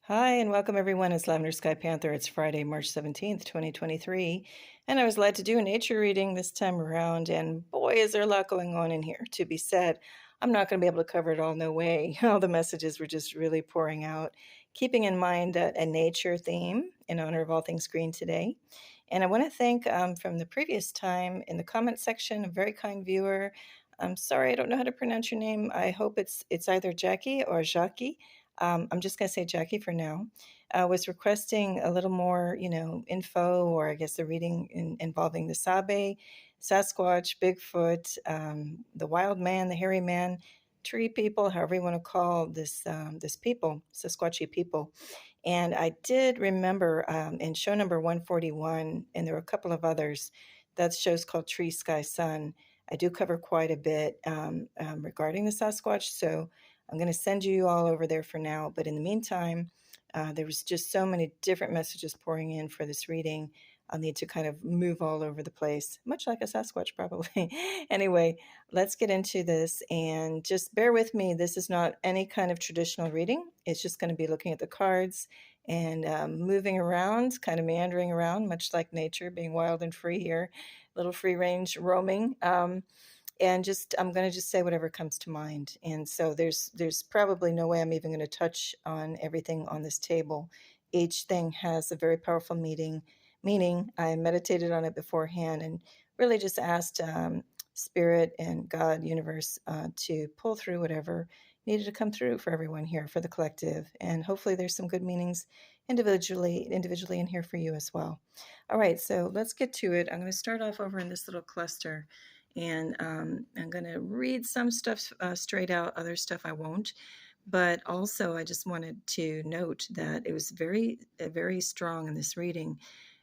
Hi, and welcome everyone. It's Lavender Sky Panther. It's Friday, March 17th, 2023. And I was led to do a nature reading this time around. And boy, is there a lot going on in here to be said. I'm not going to be able to cover it all, no way. All the messages were just really pouring out, keeping in mind a nature theme in honor of all things green today. And I want to thank from the previous time in the comment section, a very kind viewer. I'm sorry, I don't know how to pronounce your name. I hope it's either Jackie or Jackie. I'm just going to say Jackie for now, was requesting a little more, info, or I guess the reading involving the Sabe, Sasquatch, Bigfoot, the wild man, the hairy man, tree people, however you want to call this people, Sasquatchy people. And I did remember in show number 141, and there were a couple of others, that show's called Tree, Sky, Sun. I do cover quite a bit regarding the Sasquatch, so I'm going to send you all over there for now. But in the meantime, there was just so many different messages pouring in for this reading. I'll need to kind of move all over the place, much like a Sasquatch probably. Anyway, let's get into this and just bear with me. This is not any kind of traditional reading. It's just going to be looking at the cards and moving around, kind of meandering around, much like nature, being wild and free here, little free range roaming. And I'm going to just say whatever comes to mind. And so there's probably no way I'm even going to touch on everything on this table. Each thing has a very powerful meaning. I meditated on it beforehand and really just asked Spirit and God, universe, to pull through whatever needed to come through for everyone here, for the collective. And hopefully there's some good meanings individually in here for you as well. All right, so let's get to it. I'm going to start off over in this little cluster. And I'm going to read some stuff straight out, other stuff I won't. But also, I just wanted to note that it was very, very strong in this reading.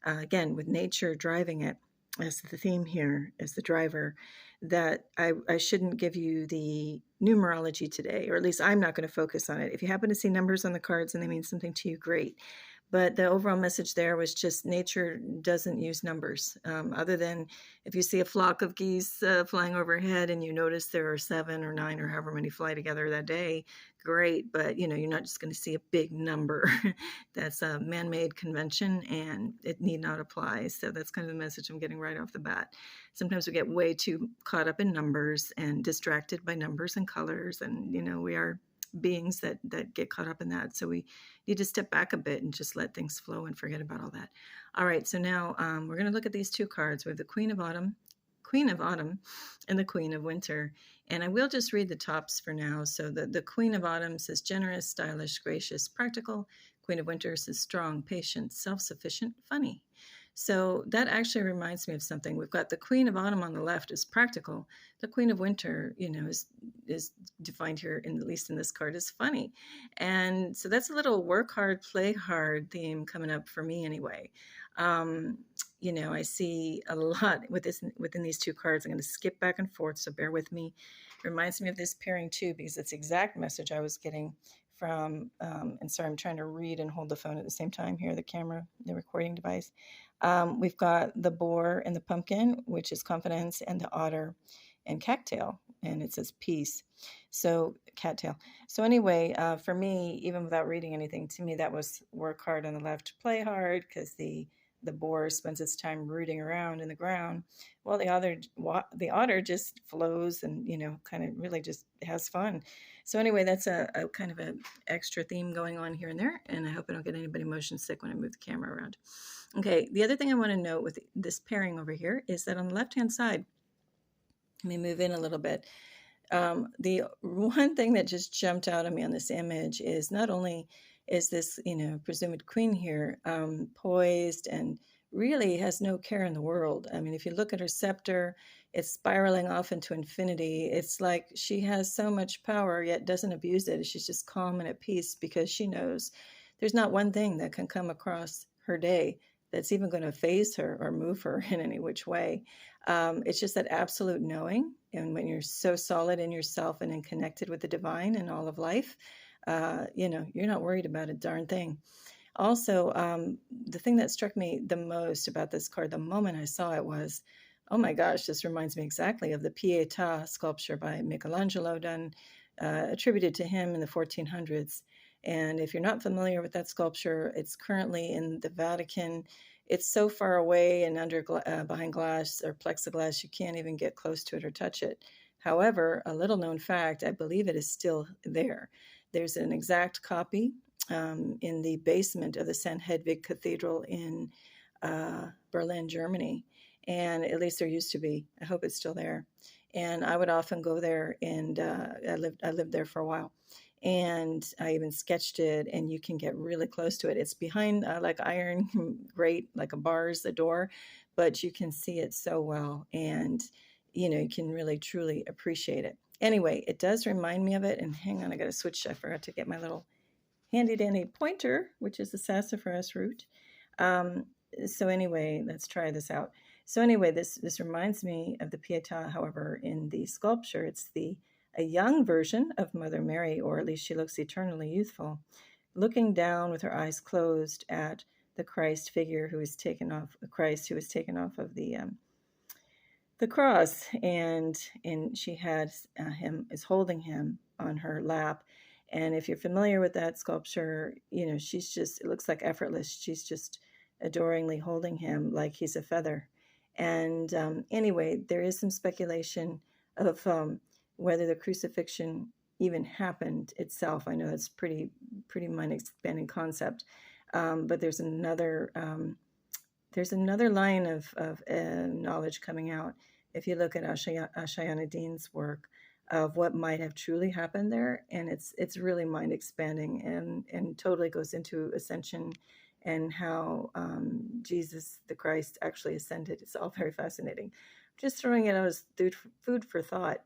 Again, with nature driving it as the theme here, as the driver, that I shouldn't give you the numerology today, or at least I'm not going to focus on it. If you happen to see numbers on the cards and they mean something to you, great. But the overall message there was just nature doesn't use numbers, other than if you see a flock of geese flying overhead and you notice there are 7 or 9 or however many fly together that day, great. But, you're not just going to see a big number. That's a man-made convention and it need not apply. So that's kind of the message I'm getting right off the bat. Sometimes we get way too caught up in numbers and distracted by numbers and colors. And, we are beings that get caught up in that. So we need to step back a bit and just let things flow and forget about all that. All right, so now we're going to look at these two cards. We have the Queen of Autumn, and the Queen of Winter. And I will just read the tops for now. So the Queen of Autumn says generous, stylish, gracious, practical. Queen of Winter says strong, patient, self-sufficient, funny. So that actually reminds me of something. We've got the Queen of Autumn on the left is practical. The Queen of Winter, is defined here, at least in this card, as funny. And so that's a little work hard, play hard theme coming up for me anyway. I see a lot within these two cards. I'm going to skip back and forth, so bear with me. It reminds me of this pairing too, because it's the exact message I was getting from, and sorry, I'm trying to read and hold the phone at the same time here, the camera, the recording device. We've got the boar and the pumpkin, which is confidence, and the otter and cattail, and it says peace. So cattail. So anyway, for me, even without reading anything, to me that was work hard on the left, play hard, because the boar spends its time rooting around in the ground, while the otter just flows and kind of really just has fun. So anyway, that's a kind of an extra theme going on here and there, and I hope I don't get anybody motion sick when I move the camera around. Okay, the other thing I want to note with this pairing over here is that on the left-hand side, let me move in a little bit. The one thing that just jumped out at me on this image is not only is this, presumed queen here poised and really has no care in the world. I mean, if you look at her scepter, it's spiraling off into infinity. It's like she has so much power, yet doesn't abuse it. She's just calm and at peace because she knows there's not one thing that can come across her day that's even going to phase her or move her in any which way. It's just that absolute knowing. And when you're so solid in yourself and in connected with the divine and all of life, you're not worried about a darn thing. Also, the thing that struck me the most about this card, the moment I saw it, was, oh my gosh, this reminds me exactly of the Pietà sculpture by Michelangelo, done attributed to him in the 1400s. And if you're not familiar with that sculpture, it's currently in the Vatican. It's so far away and behind glass or plexiglass, you can't even get close to it or touch it. However, a little known fact, I believe it is still there. There's an exact copy in the basement of the St. Hedwig Cathedral in Berlin, Germany. And at least there used to be. I hope it's still there. And I would often go there, and I lived there for a while. And I even sketched it, and you can get really close to it. It's behind like iron grate, like a bar's the door, but you can see it so well, and you can really truly appreciate it. Anyway, it does remind me of it. And hang on, I got to switch. I forgot to get my little handy dandy pointer, which is the sassafras root. So anyway, let's try this out. So anyway, this reminds me of the Pietà. However, in the sculpture, it's a young version of Mother Mary, or at least she looks eternally youthful, looking down with her eyes closed at the Christ figure who was taken off of the cross, and she had him is holding him on her lap. And if you're familiar with that sculpture, she's just, it looks like effortless. She's just adoringly holding him like he's a feather. And anyway, there is some speculation of whether the crucifixion even happened itself. I know that's pretty mind-expanding concept, but there's another line of knowledge coming out. If you look at Ashayana Dean's work of what might have truly happened there, and it's really mind-expanding and totally goes into ascension and how Jesus the Christ actually ascended. It's all very fascinating. Just throwing it out as food for thought.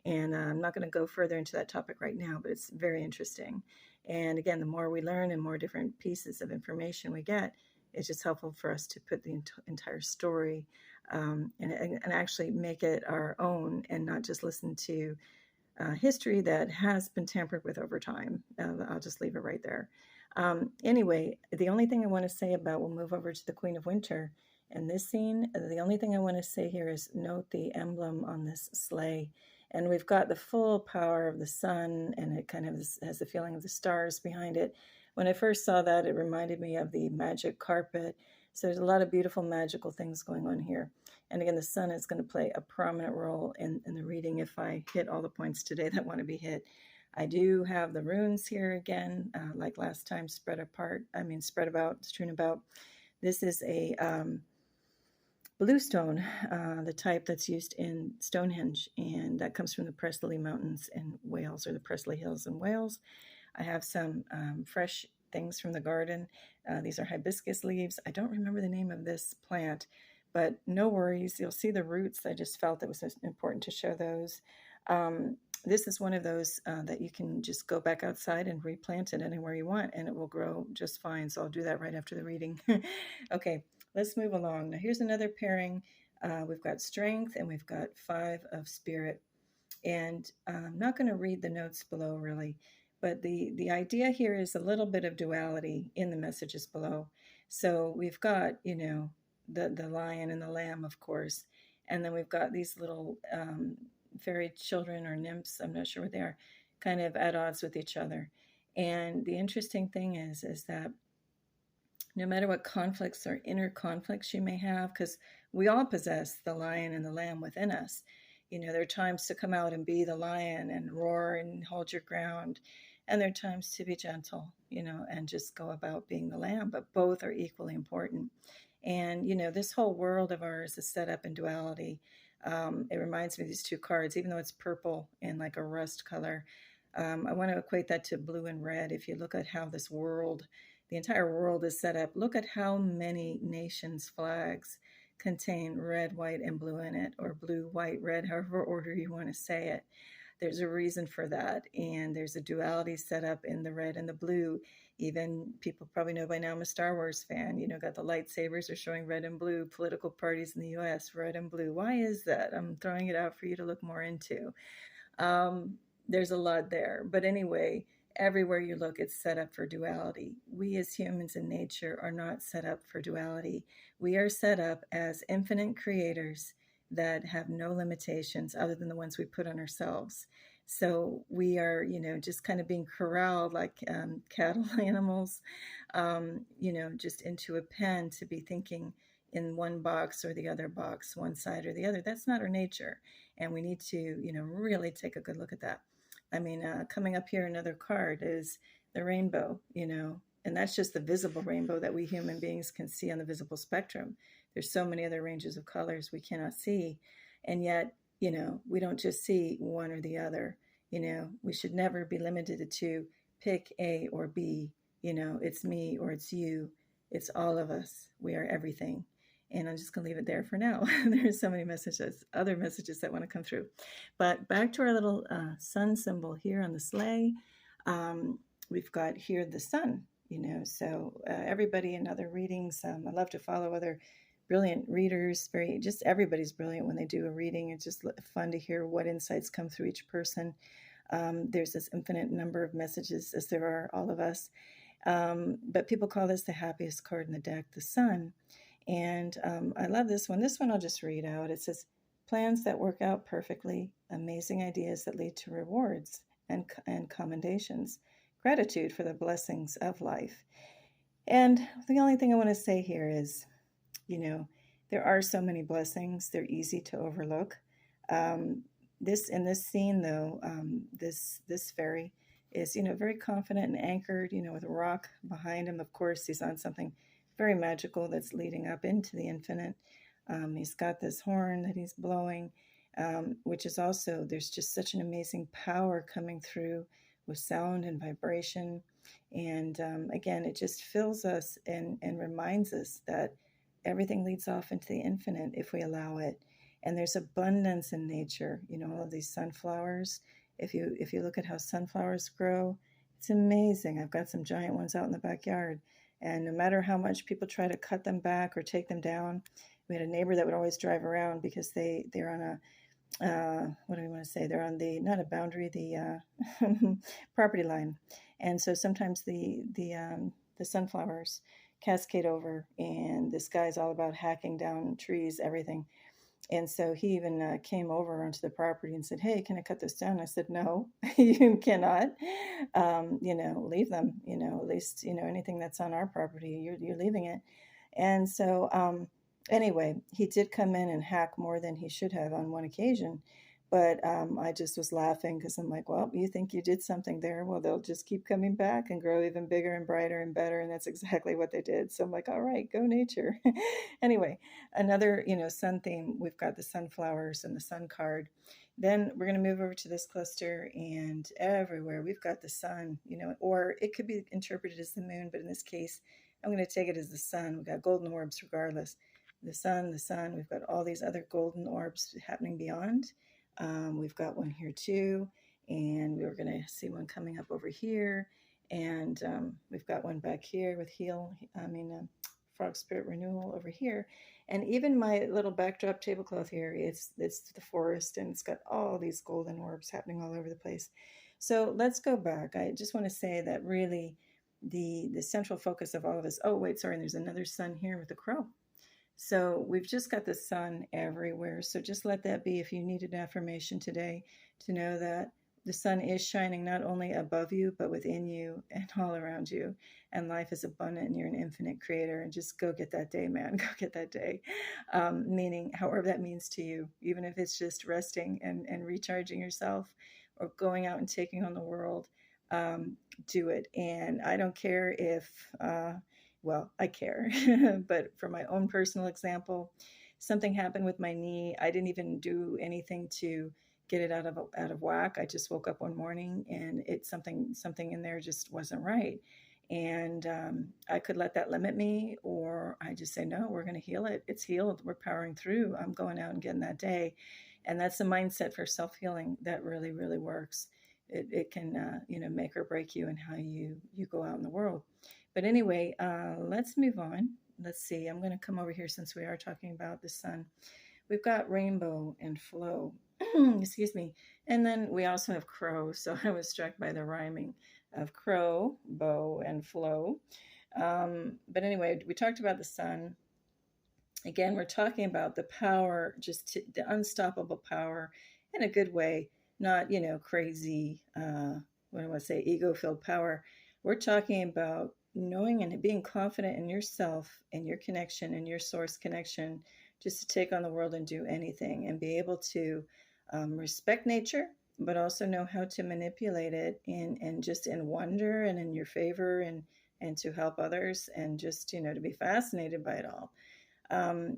And I'm not going to go further into that topic right now, but it's very interesting. And again, the more we learn and more different pieces of information we get, it's just helpful for us to put the entire story and actually make it our own, and not just listen to history that has been tampered with over time. I'll just leave it right there. Anyway, the only thing I want to say we'll move over to the Queen of Winter and this scene. The only thing I want to say here is note the emblem on this sleigh. And we've got the full power of the sun, and it kind of has the feeling of the stars behind it. When I first saw that, it reminded me of the magic carpet. So there's a lot of beautiful magical things going on here. And again, the sun is going to play a prominent role in the reading if I hit all the points today that want to be hit. I do have the runes here again, like last time, spread about, strewn about. This is a blue stone, the type that's used in Stonehenge, and that comes from the Prestley Mountains in Wales, or the Prestley Hills in Wales. I have some fresh things from the garden. These are hibiscus leaves. I don't remember the name of this plant, but no worries. You'll see the roots. I just felt it was important to show those. This is one of those that you can just go back outside and replant it anywhere you want, and it will grow just fine. So I'll do that right after the reading. Okay, let's move along. Now here's another pairing. We've got Strength, and we've got 5 of Spirit. And I'm not going to read the notes below really, but the idea here is a little bit of duality in the messages below. So we've got, the lion and the lamb, of course, and then we've got these little fairy children or nymphs, I'm not sure what they are, kind of at odds with each other. And the interesting thing is that no matter what conflicts or inner conflicts you may have, because we all possess the lion and the lamb within us, there are times to come out and be the lion and roar and hold your ground, and there are times to be gentle, and just go about being the lamb, but both are equally important. And, this whole world of ours is set up in duality. It reminds me of these 2 cards, even though it's purple and like a rust color. I want to equate that to blue and red. If you look at how this world, the entire world is set up, look at how many nations' flags contain red, white, and blue in it, or blue, white, red, however order you want to say it. There's a reason for that, and there's a duality set up in the red and the blue. Even people probably know by now I'm a Star Wars fan. Got the lightsabers are showing red and blue. Political parties in the U.S., red and blue. Why is that? I'm throwing it out for you to look more into. There's a lot there. But anyway, everywhere you look, it's set up for duality. We as humans in nature are not set up for duality. We are set up as infinite creators that have no limitations other than the ones we put on ourselves. So we are, just kind of being corralled like cattle animals, just into a pen to be thinking in one box or the other box, one side or the other. That's not our nature. And we need to, really take a good look at that. I mean, coming up here, another card is the rainbow, and that's just the visible rainbow that we human beings can see on the visible spectrum. There's so many other ranges of colors we cannot see. And yet, we don't just see one or the other. We should never be limited to pick A or B. It's me or it's you. It's all of us. We are everything. And I'm just going to leave it there for now. There's so many messages, other messages that want to come through. But back to our little sun symbol here on the sleigh. We've got here the sun, so everybody in other readings, I love to follow other brilliant readers. Just everybody's brilliant when they do a reading. It's just fun to hear what insights come through each person. There's this infinite number of messages, as there are all of us. But people call this the happiest card in the deck, the sun. And I love this one. This one I'll just read out. It says, plans that work out perfectly, amazing ideas that lead to rewards and commendations, gratitude for the blessings of life. And the only thing I want to say here is, there are so many blessings. They're easy to overlook. In this scene, though, this fairy is, very confident and anchored, with a rock behind him. Of course, he's on something very magical that's leading up into the infinite. He's got this horn that he's blowing, which is also, there's just such an amazing power coming through with sound and vibration. And again, it just fills us and reminds us that everything leads off into the infinite if we allow it. And there's abundance in nature. All of these sunflowers. If you look at how sunflowers grow, it's amazing. I've got some giant ones out in the backyard. And no matter how much people try to cut them back or take them down, we had a neighbor that would always drive around because they're on a, what do we want to say? They're on not a boundary, the property line. And so sometimes the sunflowers cascade over, and this guy's all about hacking down trees, everything. And so he even came over onto the property and said, hey, can I cut this down? I said, no, you cannot. Leave them, at least, anything that's on our property, you're leaving it. And so anyway, he did come in and hack more than he should have on one occasion. But I just was laughing because I'm like, well, you think you did something there? Well, they'll just keep coming back and grow even bigger and brighter and better. And that's exactly what they did. So I'm like, all right, go nature. Anyway, another, sun theme. We've got the sunflowers and the sun card. Then we're going to move over to this cluster, and everywhere we've got the sun, or it could be interpreted as the moon. But in this case, I'm going to take it as the sun. We've got golden orbs regardless. The sun. We've got all these other golden orbs happening beyond. We've got one here too, and we were going to see one coming up over here, and we've got one back here with Frog Spirit Renewal over here, and even my little backdrop tablecloth here, it's the forest, and it's got all these golden orbs happening all over the place. So let's go back. I just want to say that really the central focus of all of us, and there's another sun here with the crow. So we've just got the sun everywhere. So just let that be, if you need an affirmation today, to know that the sun is shining not only above you, but within you and all around you. And life is abundant, and you're an infinite creator. And just go get that day, man. Go get that day. Meaning, however that means to you, even if it's just resting and recharging yourself, or going out and taking on the world, do it. And I don't care if... I care, but for my own personal example, something happened with my knee. I didn't even do anything to get it out of whack. I just woke up one morning, and something in there just wasn't right. And I could let that limit me, or I just say, no, we're going to heal it. It's healed. We're powering through. I'm going out and getting that day. And that's a mindset for self-healing that really, really works. It can, make or break you and how you go out in the world. But anyway, let's move on. Let's see. I'm going to come over here since we are talking about the sun. We've got rainbow and flow. Excuse me. And then we also have crow. So I was struck by the rhyming of crow, bow, and flow. But anyway, we talked about the sun. Again, we're talking about the power, the unstoppable power in a good way not, crazy, what do I want to say, ego-filled power. We're talking about knowing and being confident in yourself and your connection and your source connection, just to take on the world and do anything and be able to respect nature, but also know how to manipulate it and just in wonder and in your favor, and to help others, and just, to be fascinated by it all.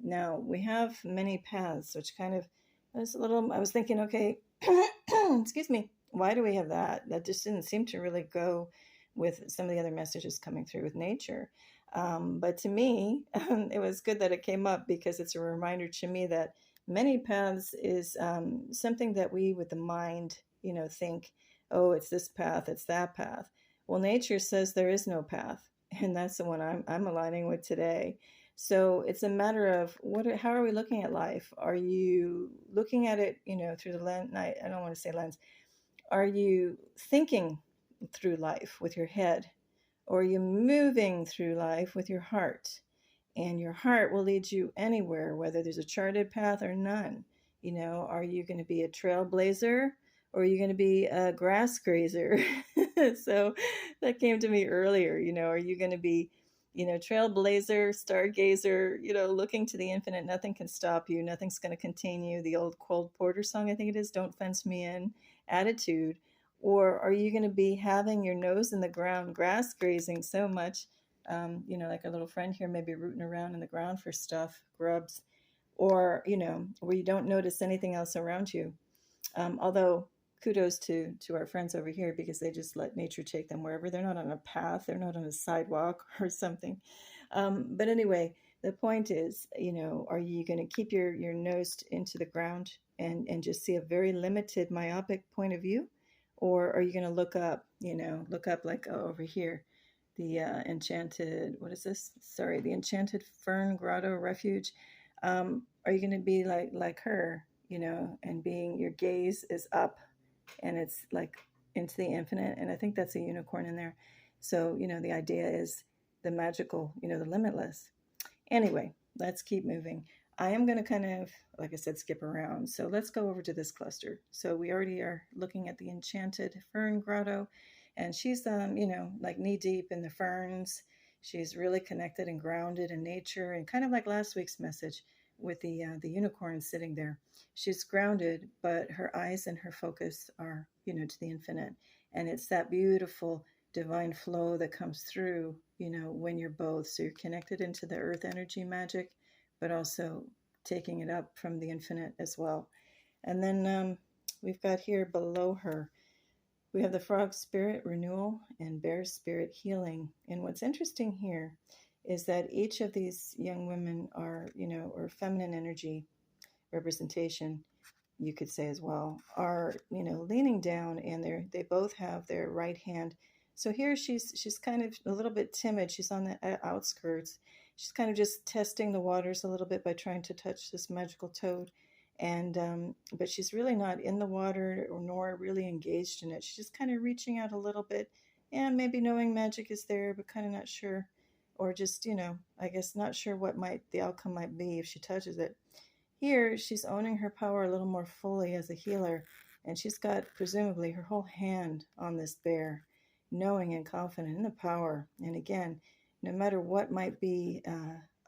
Now we have many paths, which kind of was a little, I was thinking, okay, excuse me, why do we have that? That just didn't seem to really go with some of the other messages coming through with nature. But to me, it was good that it came up, because it's a reminder to me that many paths is something that we with the mind, think, oh, it's this path, it's that path. Well, nature says there is no path, and that's the one I'm aligning with today. So it's a matter of how are we looking at life? Are you looking at it, through the lens? I don't want to say lens. Are you thinking through life with your head, or are you moving through life with your heart? And your heart will lead you anywhere, whether there's a charted path or none. Are you going to be a trailblazer, or are you going to be a grass grazer? So that came to me earlier. Are you going to be, trailblazer, stargazer, looking to the infinite? Nothing can stop you. Nothing's going to contain you. The old Cole Porter song, I think it is, don't fence me in attitude. Or are you going to be having your nose in the ground, grass grazing so much, like a little friend here, maybe rooting around in the ground for stuff, grubs, or, where you don't notice anything else around you. Although kudos to our friends over here, because they just let nature take them wherever. They're not on a path, they're not on a sidewalk or something. But anyway, the point is, are you going to keep your nose into the ground and just see a very limited myopic point of view? Or are you going to look up like over here, the enchanted, what is this? Sorry, the enchanted fern grotto refuge. Are you going to be like her, and being, your gaze is up, and it's like into the infinite? And I think that's a unicorn in there. So, the idea is the magical, the limitless. Anyway, let's keep moving. I am going to kind of, like I said, skip around. So let's go over to this cluster. So we already are looking at the enchanted fern grotto, and she's, like knee deep in the ferns. She's really connected and grounded in nature, and kind of like last week's message with the unicorn sitting there. She's grounded, but her eyes and her focus are, to the infinite. And it's that beautiful divine flow that comes through, when you're both. So you're connected into the earth energy magic, but also taking it up from the infinite as well. And then we've got here below her, we have the frog spirit renewal and bear spirit healing. And what's interesting here is that each of these young women are, or feminine energy representation, you could say as well, are, leaning down, and they both have their right hand. So here she's kind of a little bit timid. She's on the outskirts. She's kind of just testing the waters a little bit by trying to touch this magical toad. And but she's really not in the water, or nor really engaged in it. She's just kind of reaching out a little bit, and maybe knowing magic is there, but kind of not sure, or just, I guess not sure what the outcome might be if she touches it. Here, she's owning her power a little more fully as a healer, and she's got presumably her whole hand on this bear, knowing and confident in the power. And again, no matter what might be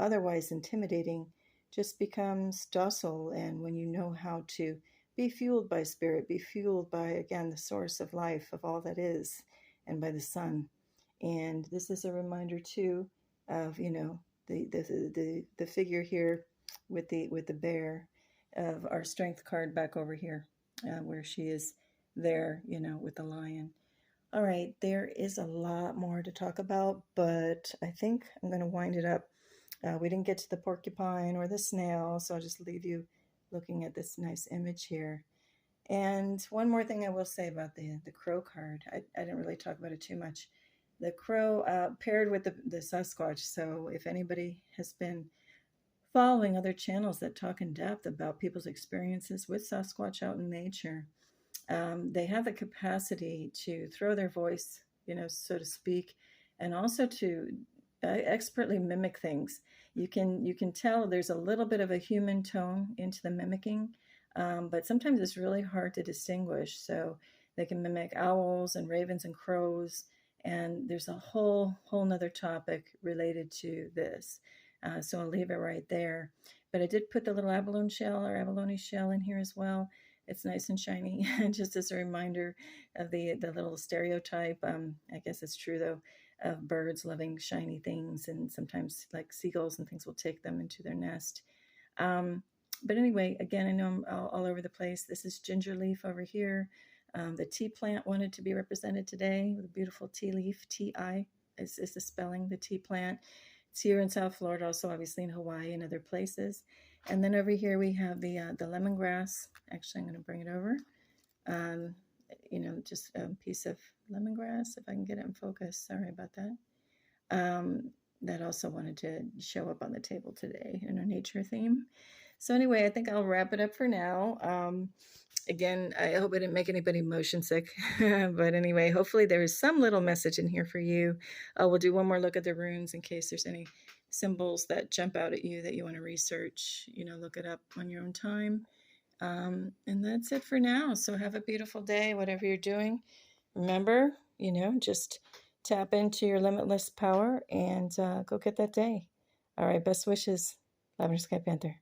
otherwise intimidating, just becomes docile. And when you know how to be fueled by spirit, be fueled by, again, the source of life, of all that is, and by the sun. And this is a reminder too of, the figure here with the bear, of our strength card back over here, where she is there, with the lion. All right, there is a lot more to talk about, but I think I'm going to wind it up. We didn't get to the porcupine or the snail, so I'll just leave you looking at this nice image here. And one more thing I will say about the crow card. I didn't really talk about it too much. The crow paired with the Sasquatch. So if anybody has been following other channels that talk in depth about people's experiences with Sasquatch out in nature, they have the capacity to throw their voice, so to speak, and also to expertly mimic things. You can tell there's a little bit of a human tone into the mimicking. but sometimes it's really hard to distinguish. So they can mimic owls and ravens and crows, and there's a whole nother topic related to this. So I'll leave it right there. But I did put the little abalone shell or abalone shell in here as well. It's nice and shiny, just as a reminder of the little stereotype. I guess it's true though, of birds loving shiny things, and sometimes like seagulls and things will take them into their nest. But anyway, again, I know I'm all over the place. This is ginger leaf over here. The tea plant wanted to be represented today with a beautiful tea leaf. T-I is the spelling, the tea plant. It's here in South Florida, also obviously in Hawaii and other places. And then over here we have the lemongrass. Actually, I'm going to bring it over. Just a piece of lemongrass, if I can get it in focus. Sorry about that. That also wanted to show up on the table today in our nature theme. So anyway, I think I'll wrap it up for now. Again, I hope I didn't make anybody motion sick. But anyway, hopefully there is some little message in here for you. We'll do one more look at the runes in case there's any symbols that jump out at you that you want to research. Look it up on your own time. And that's it for now. So have a beautiful day, whatever you're doing. Remember, just tap into your limitless power and go get that day. All right, best wishes, Lavender Sky Panther.